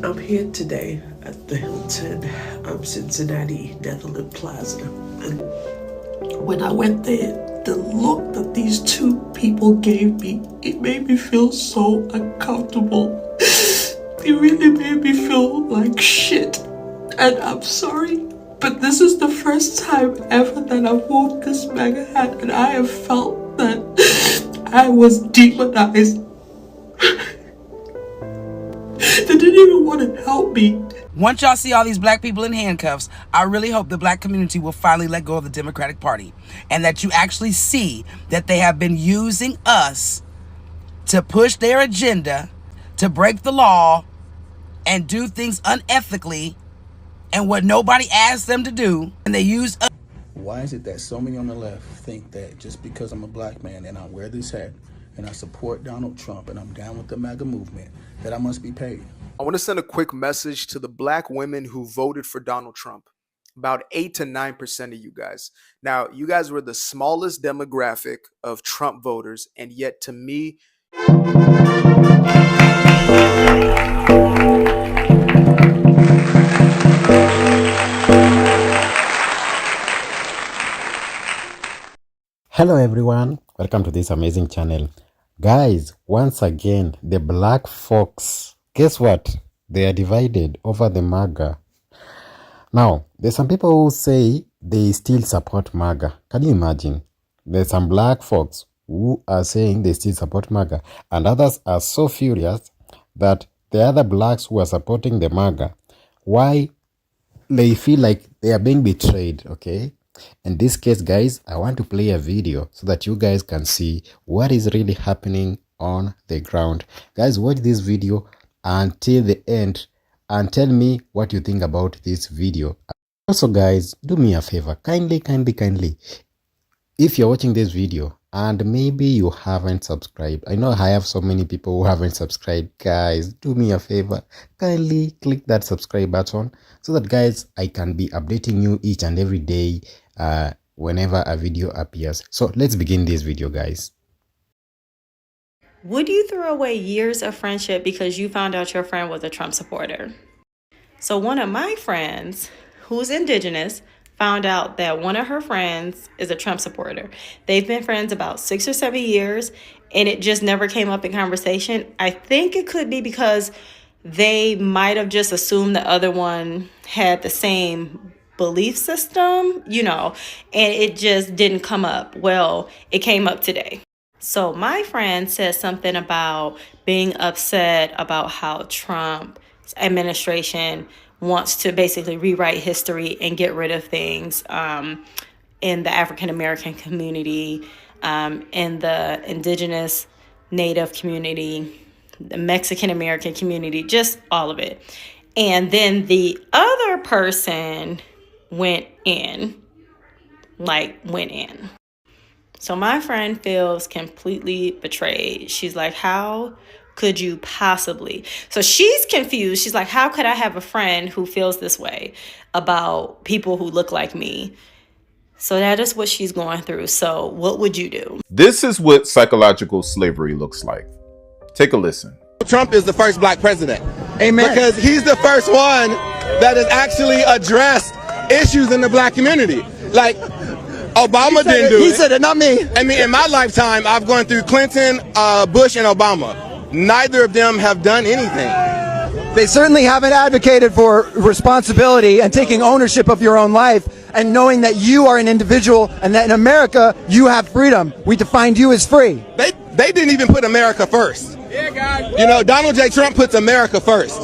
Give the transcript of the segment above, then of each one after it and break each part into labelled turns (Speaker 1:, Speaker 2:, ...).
Speaker 1: I'm here today at the Hilton, Cincinnati, Netherlands Plaza. And when I went there, the look that these two people gave me, it made me feel so uncomfortable. It really made me feel like shit. And I'm sorry, but this is the first time ever that I've worn this MAGA hat and I have felt that I was demonized. They didn't even want to help me.
Speaker 2: Once y'all see all these black people in handcuffs, I really hope the black community will finally let go of the Democratic Party and that you actually see that they have been using us to push their agenda, to break the law and do things unethically and what nobody asked them to do, and they use us.
Speaker 3: Why is it that so many on the left think that just because I'm a black man and I wear this hat and I support Donald Trump and I'm down with the MAGA movement that I must be paid?
Speaker 4: I want to send a quick message to the black women who voted for Donald Trump. About 8 to 9% of you guys. Now, you guys were the smallest demographic of Trump voters, and yet to me,
Speaker 5: Hello everyone, welcome to this amazing channel. Guys, once again, the black folks, guess what? They are divided over the MAGA. Now, there's some people who say they still support MAGA. Can you imagine? There's some black folks who are saying they still support MAGA, and others are so furious that the other blacks who are supporting the MAGA, why they feel like they are being betrayed, okay? In this case, guys, I want to play a video so that you guys can see what is really happening on the ground. Guys, watch this video until the end and tell me what you think about this video. Also, guys, do me a favor, kindly, if you're watching this video and maybe you haven't subscribed, I know I have so many people who haven't subscribed. Guys, do me a favor, kindly click that subscribe button so that, guys, I can be updating you each and every day whenever a video appears. So let's begin this video, guys.
Speaker 6: Would you throw away years of friendship because you found out your friend was a Trump supporter? So one of my friends, who's indigenous, found out that one of her friends is a Trump supporter. They've been friends about 6 or 7 years, and it just never came up in conversation. I think it could be because they might have just assumed the other one had the same belief system, and it just didn't come up. Well, it came up today. So my friend said something about being upset about how Trump's administration wants to basically rewrite history and get rid of things in the African American community, in the indigenous Native community, the Mexican American community, just all of it. And then the other person went in. So my friend feels completely betrayed. She's like, how could you possibly? So she's confused. She's like, how could I have a friend who feels this way about people who look like me? So that is what she's going through. So what would you do?
Speaker 7: This is what psychological slavery looks like. Take a listen.
Speaker 8: Trump is the first black president. Amen. Because he's the first one that has actually addressed issues in the black community. Like, Obama didn't do it. He said it, not me. I mean, in my lifetime, I've gone through Clinton, Bush, and Obama. Neither of them have done anything.
Speaker 9: They certainly haven't advocated for responsibility and taking ownership of your own life and knowing that you are an individual and that in America, you have freedom. We defined you as free.
Speaker 8: They didn't even put America first. Yeah, guys. Donald J. Trump puts America first.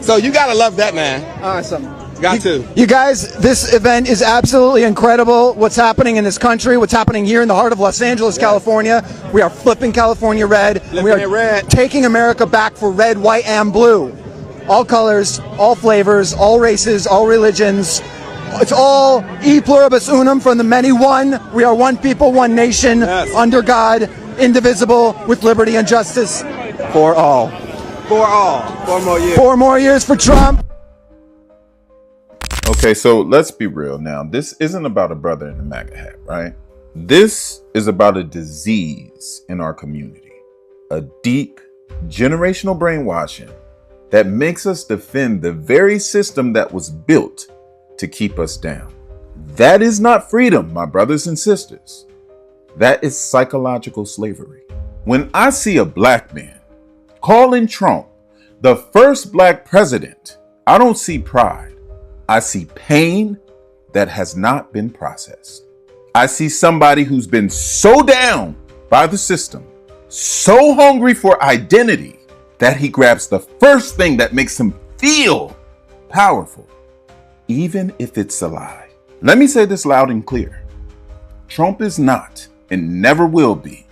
Speaker 8: So you got to love that, man.
Speaker 9: Awesome.
Speaker 8: Got to.
Speaker 9: You guys, this event is absolutely incredible. What's happening in this country, what's happening here in the heart of Los Angeles, California. We are flipping California red. And we are taking America back for red, white, and blue. All colors, all flavors, all races, all religions. It's all e pluribus unum, from the many one. We are one people, one nation, under God, indivisible, with liberty and justice for all.
Speaker 8: For all. 4 more years.
Speaker 9: 4 more years for Trump.
Speaker 7: Okay, so let's be real now. This isn't about a brother in a MAGA hat, right? This is about a disease in our community. A deep generational brainwashing that makes us defend the very system that was built to keep us down. That is not freedom, my brothers and sisters. That is psychological slavery. When I see a black man calling Trump the first black president, I don't see pride. I see pain that has not been processed. I see somebody who's been so down by the system, so hungry for identity, that he grabs the first thing that makes him feel powerful, even if it's a lie. Let me say this loud and clear. Trump is not and never will be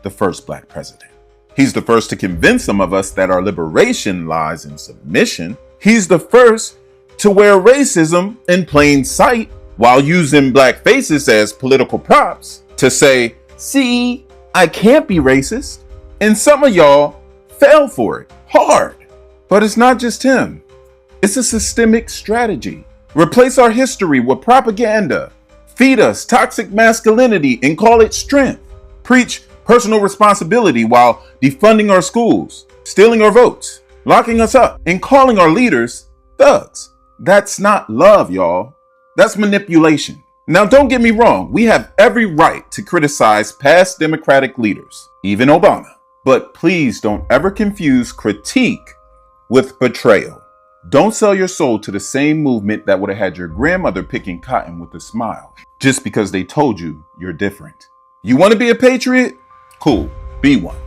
Speaker 7: the first black president. He's the first to convince some of us that our liberation lies in submission. He's the first to wear racism in plain sight while using black faces as political props to say, see, I can't be racist. And some of y'all fell for it hard. But it's not just him. It's a systemic strategy. Replace our history with propaganda. Feed us toxic masculinity and call it strength. Preach personal responsibility while defunding our schools, stealing our votes, locking us up, and calling our leaders thugs. That's not love, y'all. That's manipulation. Now, don't get me wrong. We have every right to criticize past Democratic leaders, even Obama. But please don't ever confuse critique with betrayal. Don't sell your soul to the same movement that would have had your grandmother picking cotton with a smile just because they told you you're different. You want to be a patriot? Cool, be one.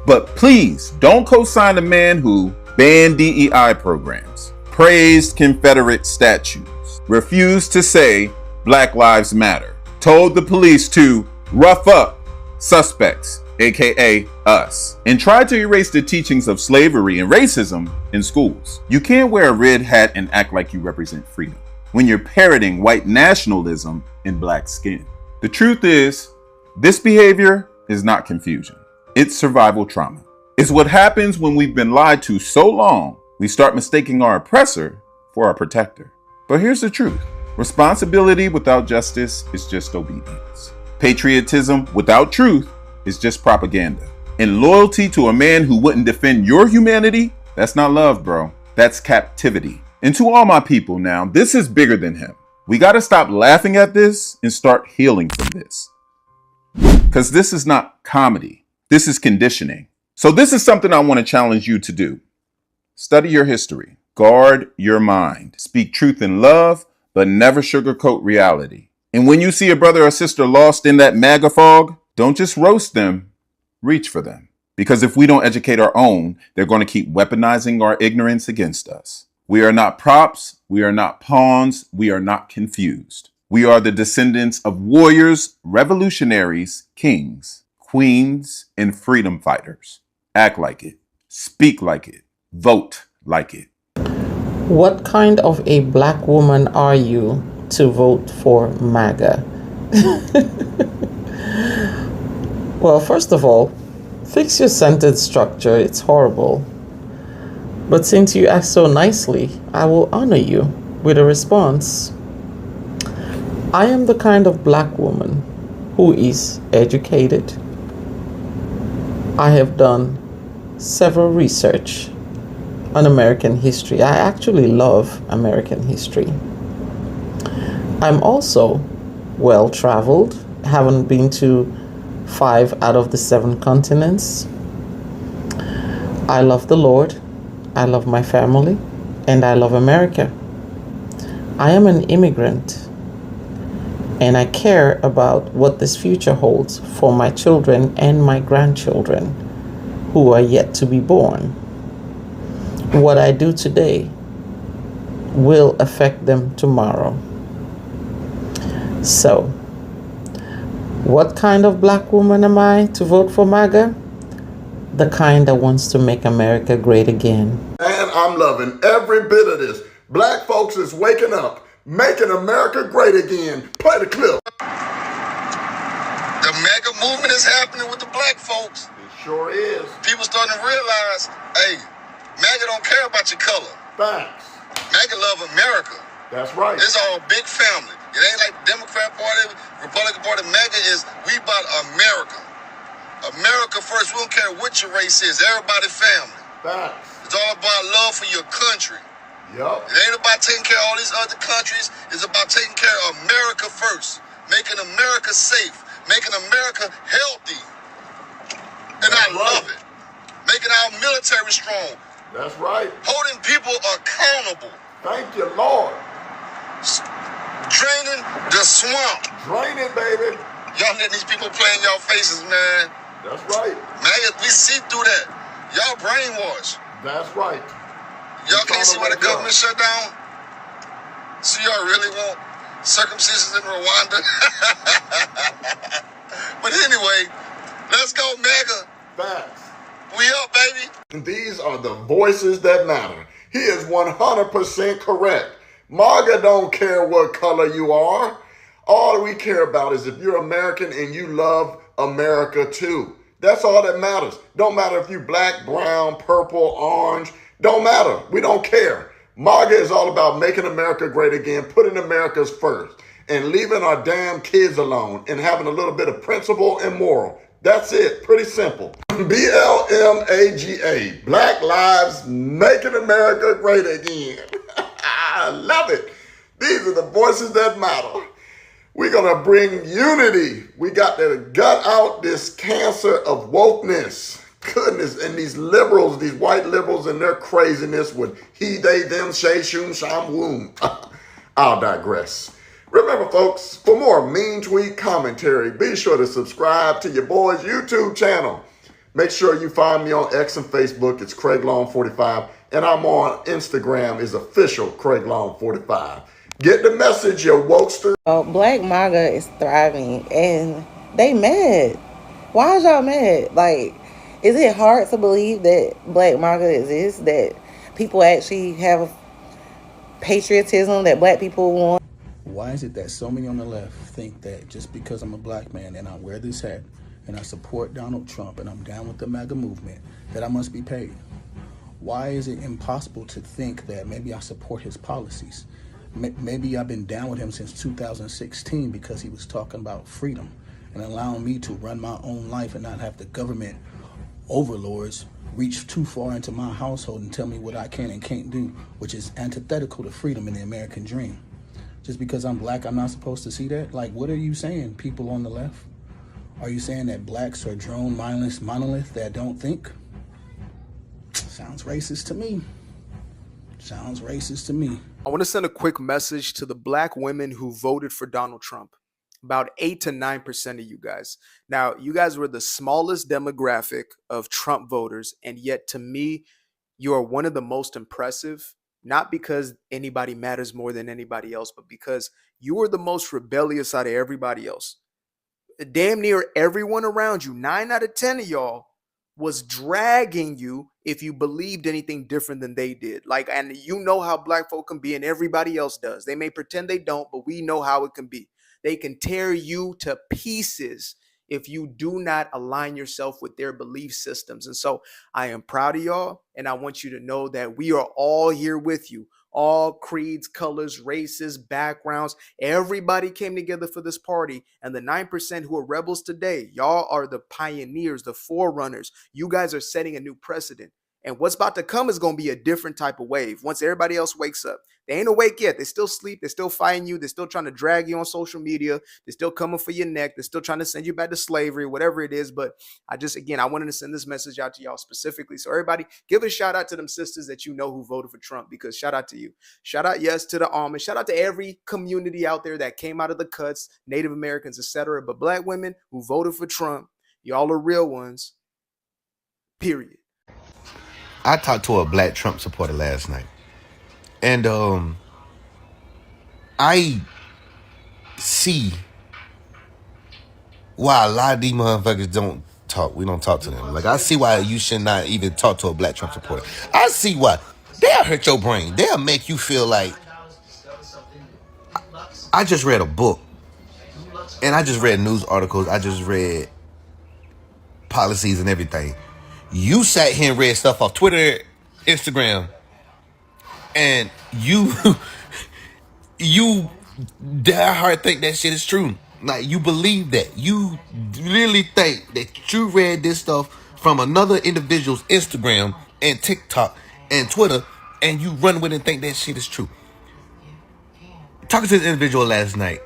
Speaker 7: But please don't co-sign a man who banned DEI programs, praised Confederate statues, refused to say Black Lives Matter, told the police to rough up suspects, aka us, and tried to erase the teachings of slavery and racism in schools. You can't wear a red hat and act like you represent freedom when you're parroting white nationalism in black skin. The truth is, this behavior is not confusion. It's survival trauma. It's what happens when we've been lied to so long, we start mistaking our oppressor for our protector. But here's the truth. Responsibility without justice is just obedience. Patriotism without truth is just propaganda. And loyalty to a man who wouldn't defend your humanity, that's not love, bro. That's captivity. And to all my people now, this is bigger than him. We got to stop laughing at this and start healing from this. Because this is not comedy. This is conditioning. So this is something I want to challenge you to do. Study your history. Guard your mind. Speak truth in love, but never sugarcoat reality. And when you see a brother or sister lost in that MAGA fog, don't just roast them, reach for them. Because if we don't educate our own, they're going to keep weaponizing our ignorance against us. We are not props. We are not pawns. We are not confused. We are the descendants of warriors, revolutionaries, kings, queens, and freedom fighters. Act like it. Speak like it. Vote like it.
Speaker 10: What kind of a black woman are you to vote for MAGA? Well, first of all, fix your sentence structure. It's horrible. But since you asked so nicely, I will honor you with a response. I am the kind of black woman who is educated. I have done several research on American history. I actually love American history. I'm also well-traveled, haven't been to 5 out of the 7 continents. I love the Lord, I love my family, and I love America. I am an immigrant, and I care about what this future holds for my children and my grandchildren who are yet to be born. What I do today will affect them tomorrow. So, what kind of black woman am I to vote for MAGA? The kind that wants to make America great again.
Speaker 11: And I'm loving every bit of this. Black folks is waking up, making America great again. Play the clip.
Speaker 12: The MAGA movement is happening with the black folks.
Speaker 11: It sure is.
Speaker 12: People starting to realize, hey, MAGA don't care about your color.
Speaker 11: Thanks.
Speaker 12: MAGA love America.
Speaker 11: That's right.
Speaker 12: It's all big family. It ain't like Democrat Party, Republican Party. MAGA is, we about America. America first. We don't care what your race is. Everybody family.
Speaker 11: Thanks.
Speaker 12: The It's all about love for your country.
Speaker 11: Yup.
Speaker 12: It ain't about taking care of all these other countries. It's about taking care of America first. Making America safe. Making America healthy. And I love it. Making our military strong.
Speaker 11: That's right.
Speaker 12: Holding people accountable.
Speaker 11: Thank you, Lord.
Speaker 12: Draining the swamp.
Speaker 11: Drain it, baby.
Speaker 12: Y'all letting these people play in y'all faces, man.
Speaker 11: That's right.
Speaker 12: MAGA, we see through that. Y'all brainwashed.
Speaker 11: That's right.
Speaker 12: Y'all can't see why the government shut down? So y'all really want circumcisions in Rwanda? But anyway, let's go, MAGA.
Speaker 11: Facts.
Speaker 12: We up, baby.
Speaker 11: These are the voices that matter. He is 100% correct. MAGA don't care what color you are. All we care about is if you're American and you love America too. That's all that matters. Don't matter if you black, brown, purple, orange. Don't matter. We don't care. MAGA is all about making America great again, putting America's first, and leaving our damn kids alone and having a little bit of principle and moral. That's it. Pretty simple. BLMAGA. Black Lives Making America Great Again. I love it. These are the voices that matter. We're going to bring unity. We got to gut out this cancer of wokeness. Goodness, and these liberals, these white liberals and their craziness with he, they, them, shay, shoom, sham, woom. I'll digress. Remember, folks, for more mean tweet commentary, be sure to subscribe to your boy's YouTube channel. Make sure you find me on X and Facebook. It's Craig Long 45, and I'm on Instagram. Is official Craig Long 45. Get the message, you wokester.
Speaker 13: Black MAGA is thriving, and they mad. Why is y'all mad? Like, is it hard to believe that Black MAGA exists? That people actually have patriotism that black people want?
Speaker 3: Why is it that so many on the left think that just because I'm a black man and I wear this hat and I support Donald Trump and I'm down with the MAGA movement, that I must be paid? Why is it impossible to think that maybe I support his policies? Maybe I've been down with him since 2016 because he was talking about freedom and allowing me to run my own life and not have the government overlords reach too far into my household and tell me what I can and can't do, which is antithetical to freedom and the American dream. Just because I'm black, I'm not supposed to see that? Like, what are you saying, people on the left? Are you saying that blacks are drone mindless monolith that don't think? Sounds racist to me. Sounds racist to me.
Speaker 4: I want to send a quick message to the black women who voted for Donald Trump. About 8 to 9% of you guys. Now, you guys were the smallest demographic of Trump voters, and yet to me, you are one of the most impressive, not because anybody matters more than anybody else, but because you were the most rebellious out of everybody else. Damn near everyone around you, 9 out of 10 of y'all, was dragging you if you believed anything different than they did. Like, and you know how black folk can be, and everybody else does. They may pretend they don't, but we know how it can be. They can tear you to pieces if you do not align yourself with their belief systems. And so I am proud of y'all, and I want you to know that we are all here with you. All creeds, colors, races, backgrounds, everybody came together for this party. And the 9% who are rebels today, y'all are the pioneers, the forerunners. You guys are setting a new precedent. And what's about to come is going to be a different type of wave once everybody else wakes up. They ain't awake yet. They still sleep. They're still fighting you. They're still trying to drag you on social media. They're still coming for your neck. They're still trying to send you back to slavery, whatever it is. But I wanted to send this message out to y'all specifically. So everybody, give a shout out to them sisters that you know who voted for Trump, because shout out to you. Shout out, yes, to the Amish. Shout out to every community out there that came out of the cuts, Native Americans, etc. But black women who voted for Trump, y'all are real ones, period.
Speaker 14: I talked to a black Trump supporter last night, and I see why a lot of these motherfuckers don't talk. We don't talk to them. Like, I see why you should not even talk to a black Trump supporter. I see why. They'll hurt your brain. They'll make you feel like, I just read a book, and I just read news articles. I just read policies and everything. You sat here and read stuff off Twitter, Instagram, and you die hard think that shit is true. Like, you believe that. You really think that you read this stuff from another individual's Instagram and TikTok, and Twitter, and you run with it and think that shit is true. Talking to this individual last night,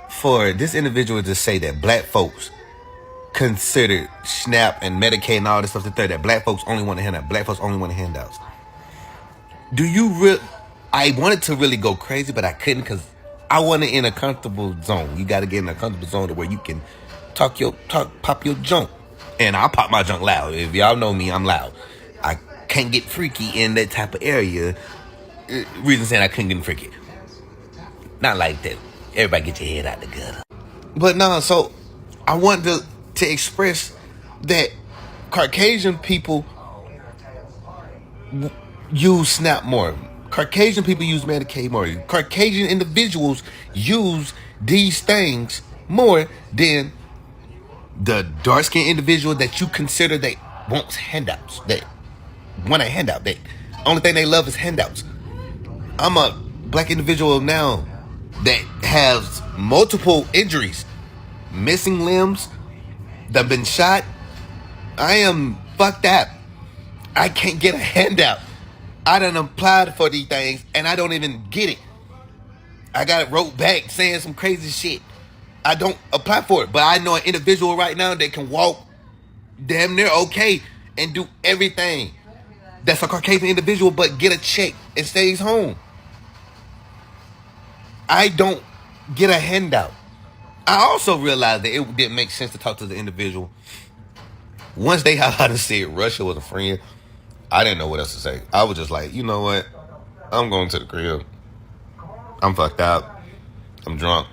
Speaker 14: for this individual to say that black folks considered SNAP and Medicaid and all this stuff that black folks only want to hand out. Black folks only want handouts. Do you really? I wanted to really go crazy, but I couldn't because I wasn't in a comfortable zone. You got to get in a comfortable zone to where you can pop your junk. And I'll pop my junk loud. If y'all know me, I'm loud. I can't get freaky in that type of area. Reason saying I couldn't get freaky. Not like that. Everybody get your head out the gutter. But no, so I wanted to express that Caucasian people use SNAP more. Caucasian people use Medicaid more. Caucasian individuals use these things more than the dark-skinned individual that you consider that wants handouts, that want a handout. That only thing they love is handouts. I'm a black individual now that has multiple injuries, missing limbs, that been shot. I am fucked up. I can't get a handout. I done applied for these things and I don't even get it. I got it wrote back saying some crazy shit. I don't apply for it, but I know an individual right now that can walk damn near okay and do everything. That's a Caucasian individual, but get a check and stays home. I don't get a handout. I also realized that it didn't make sense to talk to the individual. Once they had said Russia was a friend, I didn't know what else to say. I was just like, you know what? I'm going to the crib. I'm fucked up. I'm drunk.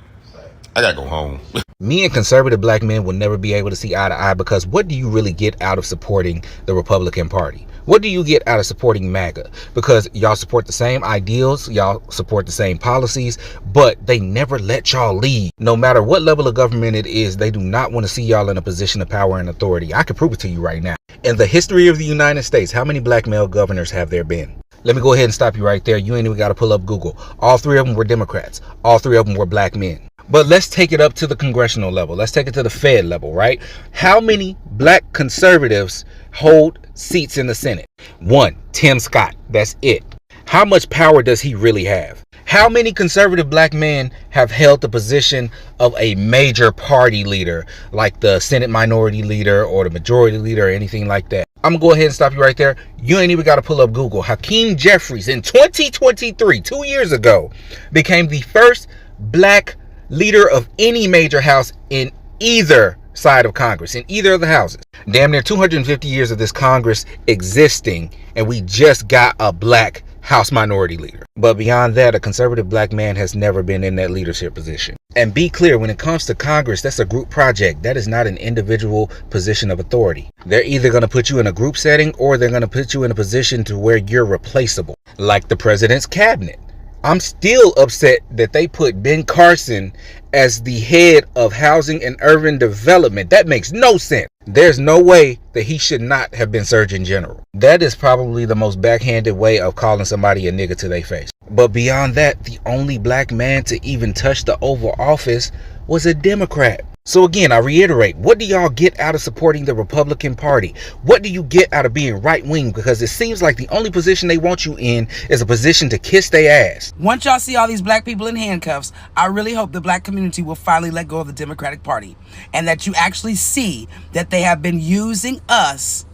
Speaker 14: I gotta go home.
Speaker 15: Me and conservative black men will never be able to see eye to eye because what do you really get out of supporting the Republican Party? What do you get out of supporting MAGA? Because y'all support the same ideals, y'all support the same policies, but they never let y'all lead. No matter what level of government it is, they do not want to see y'all in a position of power and authority. I can prove it to you right now. In the history of the United States, how many black male governors have there been? Let me go ahead and stop you right there. You ain't even got to pull up Google. All three of them were Democrats. All three of them were black men. But let's take it up to the congressional level. Let's take it to the Fed level, right? How many black conservatives hold seats in the Senate? One, Tim Scott. That's it. How much power does he really have? How many conservative black men have held the position of a major party leader, like the Senate minority leader or the majority leader or anything like that? I'm gonna go ahead and stop you right there. You ain't even got to pull up Google. Hakeem Jeffries in 2023, 2 years ago, became the first black leader of any major house in either side of Congress, in either of the houses. Damn near 250 years of this Congress existing, and we just got a black House minority leader. But beyond that, a conservative black man has never been in that leadership position. And be clear, when it comes to Congress, that's a group project. That is not an individual position of authority. They're either going to put you in a group setting or they're going to put you in a position to where you're replaceable, like the president's cabinet. I'm still upset that they put Ben Carson as the head of housing and urban development. That makes no sense. There's no way that he should not have been Surgeon General. That is probably the most backhanded way of calling somebody a nigga to their face. But beyond that, the only black man to even touch the Oval Office was a Democrat. So again, I reiterate, what do y'all get out of supporting the Republican Party? What do you get out of being right-wing? Because it seems like the only position they want you in is a position to kiss their ass.
Speaker 2: Once y'all see all these black people in handcuffs, I really hope the black community will finally let go of the Democratic Party and that you actually see that they have been using us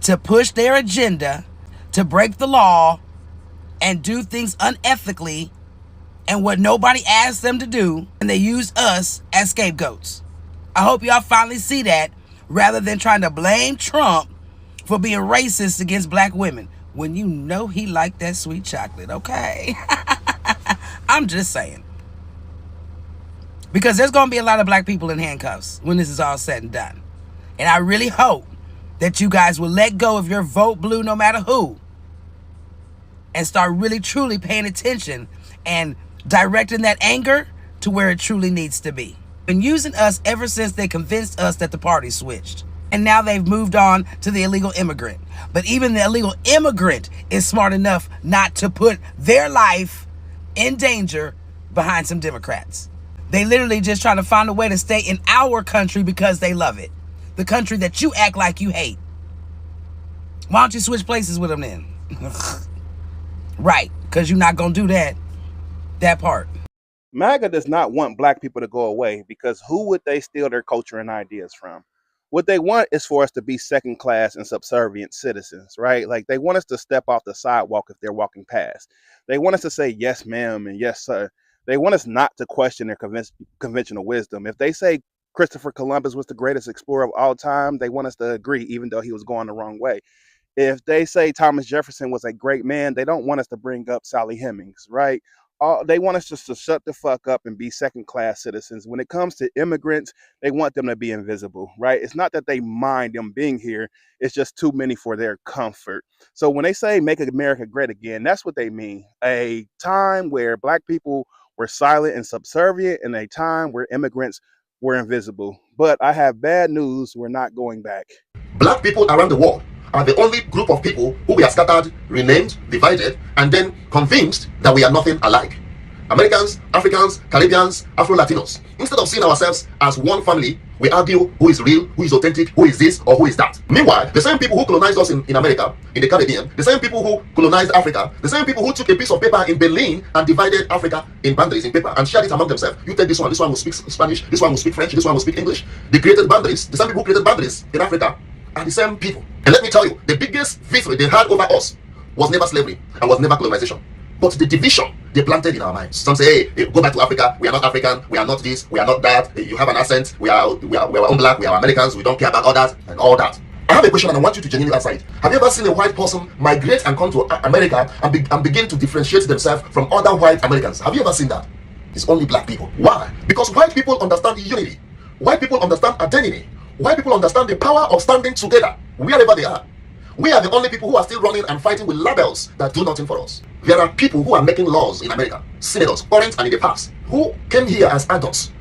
Speaker 2: to push their agenda, to break the law and do things unethically and what nobody asked them to do, and they use us as scapegoats. I hope y'all finally see that rather than trying to blame Trump for being racist against black women when you know he liked that sweet chocolate, okay? I'm just saying. Because there's going to be a lot of black people in handcuffs when this is all said and done. And I really hope that you guys will let go of your vote blue no matter who and start really truly paying attention and directing that anger to where it truly needs to be. Been using us ever since they convinced us that the party switched. And now they've moved on to the illegal immigrant. But even the illegal immigrant is smart enough not to put their life in danger behind some Democrats. They literally just try to find a way to stay in our country because they love it. The country that you act like you hate. Why don't you switch places with them then? Right, because you're not going to do that part.
Speaker 16: MAGA does not want black people to go away because who would they steal their culture and ideas from? What they want is for us to be second class and subservient citizens, right? Like they want us to step off the sidewalk if they're walking past. They want us to say yes, ma'am, and yes, sir. They want us not to question their conventional wisdom. If they say Christopher Columbus was the greatest explorer of all time, they want us to agree, even though he was going the wrong way. If they say Thomas Jefferson was a great man, they don't want us to bring up Sally Hemings, right? They want us just to shut the fuck up and be second class citizens. When it comes to immigrants, they want them to be invisible, right? It's not that they mind them being here, it's just too many for their comfort. So when they say make America great again, that's what they mean. A time where black people were silent and subservient, and a time where immigrants were invisible. But I have bad news, we're not going back.
Speaker 12: Black people around the world are the only group of people who we are scattered, renamed, divided, and then convinced that we are nothing alike. Americans, Africans, Caribbeans, Afro-Latinos. Instead of seeing ourselves as one family, we argue who is real, who is authentic, who is this or who is that. Meanwhile, the same people who colonized us in America, in the Caribbean, the same people who colonized Africa, the same people who took a piece of paper in Berlin and divided Africa in boundaries in paper and shared it among themselves. You take this one will speak Spanish, this one will speak French, this one will speak English. They created boundaries. The same people who created boundaries in Africa are the same people. And let me tell you, the biggest victory they had over us was never slavery and was never colonization, but the division they planted in our minds. Some say, hey, go back to Africa, we are not African, we are not this, we are not that, you have an accent, we are all black, we are Americans, we don't care about others, and all that. I have a question and I want you to genuinely answer it. Have you ever seen a white person migrate and come to America and begin to differentiate themselves from other white Americans? Have you ever seen that? It's only black people. Why? Because white people understand unity. White people understand identity. White people understand the power of standing together wherever they are. We are the only people who are still running and fighting with labels that do nothing for us. There are people who are making laws in America, senators, current and in the past, who came here as adults.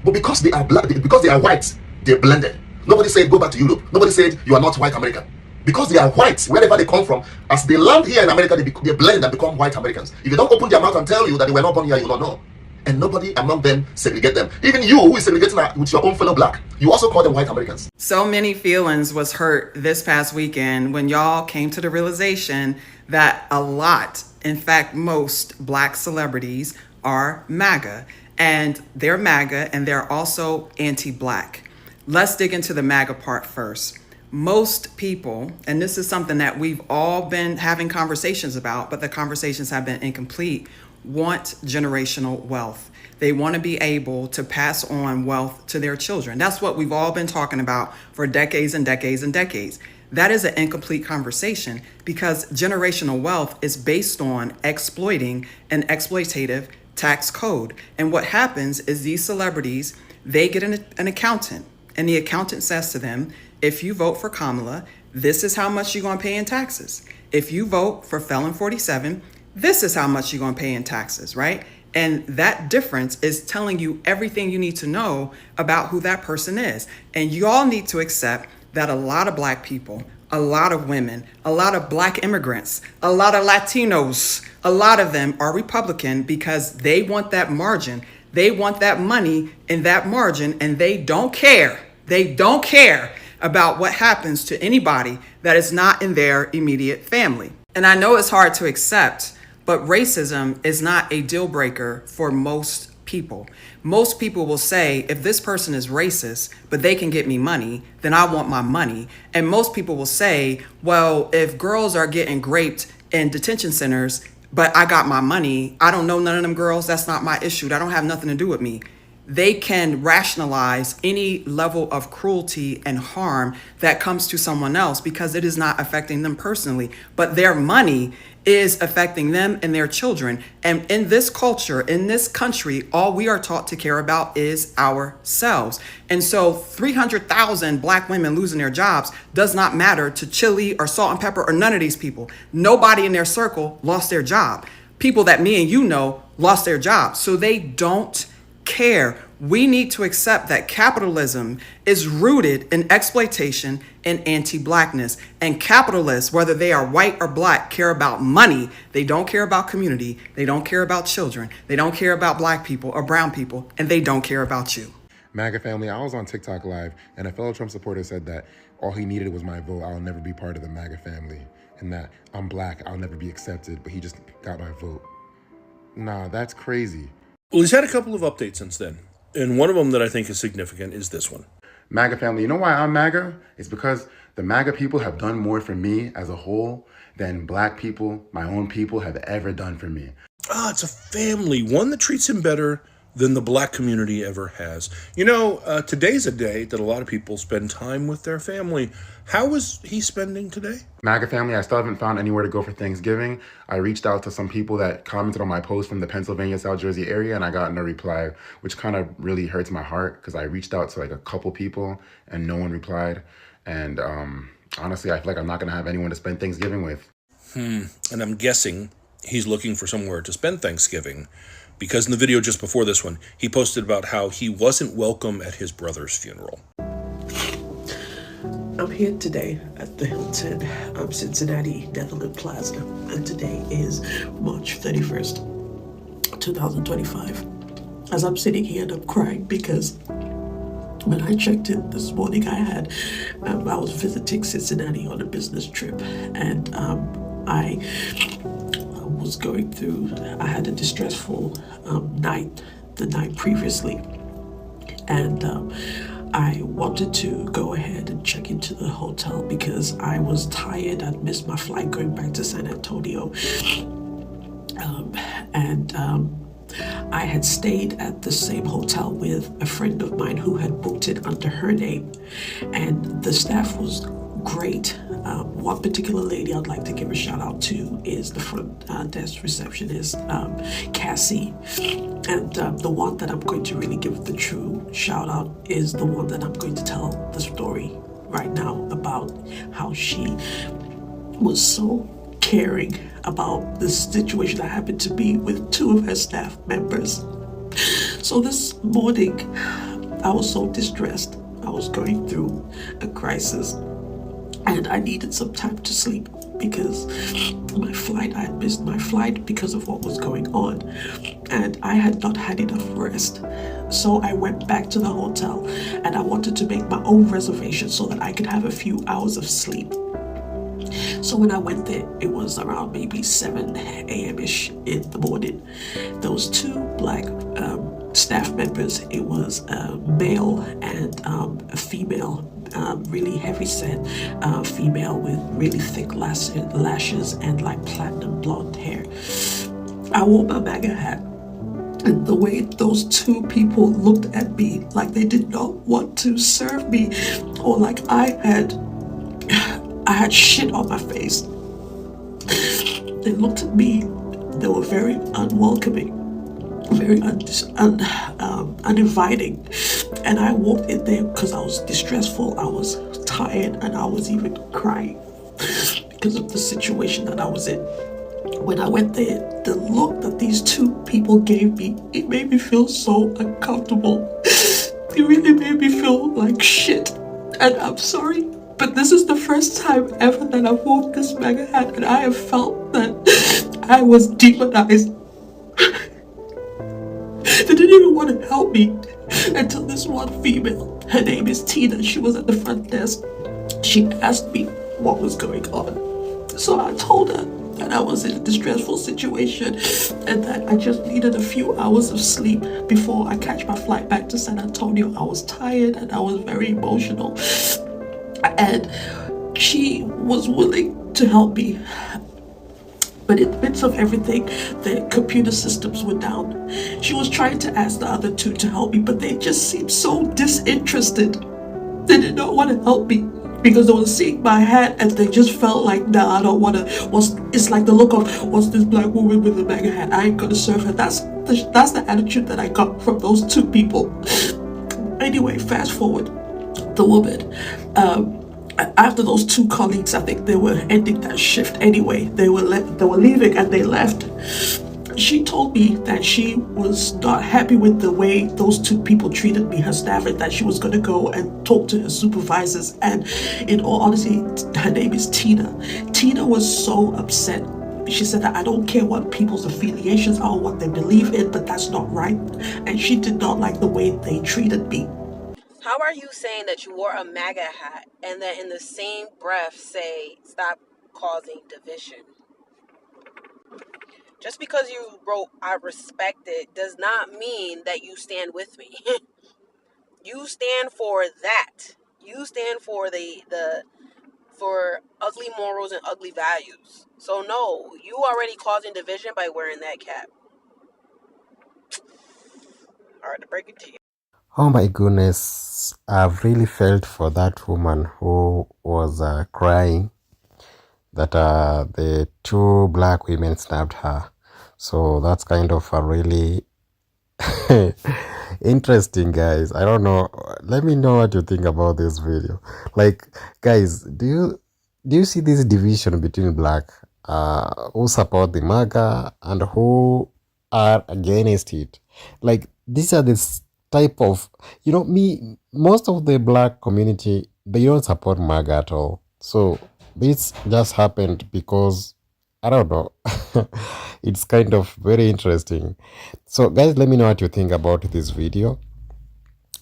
Speaker 12: But because they are black, because they are white, they blended. Nobody said go back to Europe. Nobody said you are not white American. Because they are white, wherever they come from, as they land here in America, they blend and become white Americans. If they don't open their mouth and tell you that they were not born here, you will not know. And nobody among them segregate them. Even you, who is segregating with your own fellow black, you also call them white Americans.
Speaker 17: So many feelings was hurt this past weekend when y'all came to the realization that a lot, in fact, most black celebrities are MAGA. And they're MAGA and they're also anti-black. Let's dig into the MAGA part first. Most people, and this is something that we've all been having conversations about, but the conversations have been incomplete, want generational wealth. They want to be able to pass on wealth to their children. That's what we've all been talking about for decades and decades and decades. That is an incomplete conversation because generational wealth is based on exploiting an exploitative tax code. And what happens is these celebrities, they get an accountant, and the accountant says to them, if you vote for Kamala, this is how much you're going to pay in taxes. If you vote for Felon 47, this is how much you're going to pay in taxes, right? And that difference is telling you everything you need to know about who that person is. And you all need to accept that a lot of black people, a lot of women, a lot of black immigrants, a lot of Latinos, a lot of them are Republican because they want that margin. They want that money in that margin, and they don't care. They don't care about what happens to anybody that is not in their immediate family. And I know it's hard to accept, but racism is not a deal breaker for most people. Most people will say, if this person is racist, but they can get me money, then I want my money. And most people will say, well, if girls are getting raped in detention centers, but I got my money, I don't know none of them girls, that's not my issue. That don't have nothing to do with me. They can rationalize any level of cruelty and harm that comes to someone else because it is not affecting them personally, but their money is affecting them and their children. And in this culture, in this country, all we are taught to care about is ourselves. And so 300,000 black women losing their jobs does not matter to Chili or Salt and Pepper or none of these people. Nobody in their circle lost their job. People that me and you know lost their jobs. So they don't care. We need to accept that capitalism is rooted in exploitation and anti-blackness. And capitalists, whether they are white or black, care about money. They don't care about community. They don't care about children. They don't care about black people or brown people. And they don't care about you.
Speaker 18: MAGA family, I was on TikTok Live and a fellow Trump supporter said that all he needed was my vote. I'll never be part of the MAGA family. and that I'm black, I'll never be accepted, but he just got my vote. Nah, that's crazy.
Speaker 19: Well, he's had a couple of updates since then, and one of them that I think is significant is this one.
Speaker 18: MAGA family, you know why I'm MAGA? It's because the MAGA people have done more for me as a whole than black people, my own people, have ever done for me.
Speaker 19: It's a family, one that treats him better than the black community ever has. You know, today's a day that a lot of people spend time with their family. How is he spending today?
Speaker 18: MAGA family, I still haven't found anywhere to go for Thanksgiving. I reached out to some people that commented on my post from the Pennsylvania, South Jersey area, and I got no reply, which kind of really hurts my heart because I reached out to like a couple people and no one replied. And honestly, I feel like I'm not going to have anyone to spend Thanksgiving with.
Speaker 19: And I'm guessing he's looking for somewhere to spend Thanksgiving, because in the video just before this one, he posted about how he wasn't welcome at his brother's funeral.
Speaker 1: I'm here today at the Hilton, Cincinnati, Netherlands Plaza, and today is March 31st, 2025. As I'm sitting here and I'm crying because when I checked in this morning, I was visiting Cincinnati on a business trip, and I was going through, I had a distressful night the night previously, and I wanted to go ahead and check into the hotel because I was tired. I'd missed my flight going back to San Antonio, I had stayed at the same hotel with a friend of mine who had booked it under her name, and the staff was great. One particular lady I'd like to give a shout out to is the front desk receptionist, Cassie. And the one that I'm going to really give the true shout out is the one that I'm going to tell the story right now about how she was so caring about the situation that happened to me with two of her staff members. So this morning, I was so distressed. I was going through a crisis, and I needed some time to sleep because I had missed my flight because of what was going on, and I had not had enough rest. So I went back to the hotel and I wanted to make my own reservation so that I could have a few hours of sleep. So when I went there, it was around maybe 7 a.m.-ish in the morning. Those two black staff members, it was a male and a female, really heavy-set female with really thick lashes and like platinum blonde hair. I wore my MAGA hat, and the way those two people looked at me like they did not want to serve me, or like I had shit on my face. They looked at me, they were very unwelcoming, very uninviting. And I walked in there because I was distressful, I was tired, and I was even crying because of the situation that I was in. When I went there, the look that these two people gave me, it made me feel so uncomfortable. It really made me feel like shit. And I'm sorry, but this is the first time ever that I've worn this MAGA hat, and I have felt that I was demonized. They didn't even want to help me until this one female, her name is Tina, she was at the front desk. She asked me what was going on. So I told her that I was in a distressful situation and that I just needed a few hours of sleep before I catch my flight back to San Antonio. I was tired and I was very emotional. And she was willing to help me. But in the midst of everything, the computer systems were down. She was trying to ask the other two to help me, but they just seemed so disinterested. They did not want to help me because they were seeing my hat and they just felt like, nah, I don't want to. It's like the look of, what's this black woman with a MAGA hat? I ain't going to serve her. That's the attitude that I got from those two people. Anyway, fast forward. The woman, after those two colleagues, I think they were ending that shift anyway. They were leaving and they left. She told me that she was not happy with the way those two people treated me, her staff, and that she was going to go and talk to her supervisors. And in all honesty, her name is Tina. Tina was so upset. She said that I don't care what people's affiliations are, what they believe in, but that's not right. And she did not like the way they treated me.
Speaker 20: How are you saying that you wore a MAGA hat and then in the same breath say, stop
Speaker 2: causing division. Just because you wrote "I respect it" does not mean that you stand with me. You stand for that. You stand for for ugly morals and ugly values. So no, you already causing division by wearing that cap. Hard to break it to you.
Speaker 5: Oh my goodness, I've really felt for that woman who was crying that the two black women stabbed her. So that's kind of a really interesting, guys. I don't know. Let me know what you think about this video. Like, guys, do you see this division between black who support the MAGA and who are against it? Like, these are this type of, most of the black community, they don't support MAGA at all. So this just happened because I don't know. It's kind of very interesting. So guys, let me know what you think about this video.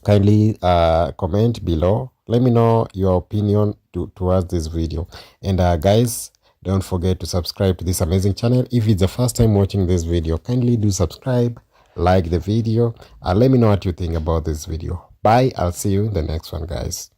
Speaker 5: Kindly comment below. Let me know your opinion towards this video. And guys, don't forget to subscribe to this amazing channel. If it's the first time watching this video, kindly do subscribe, like the video, and let me know what you think about this video. Bye. I'll see you in the next one, guys.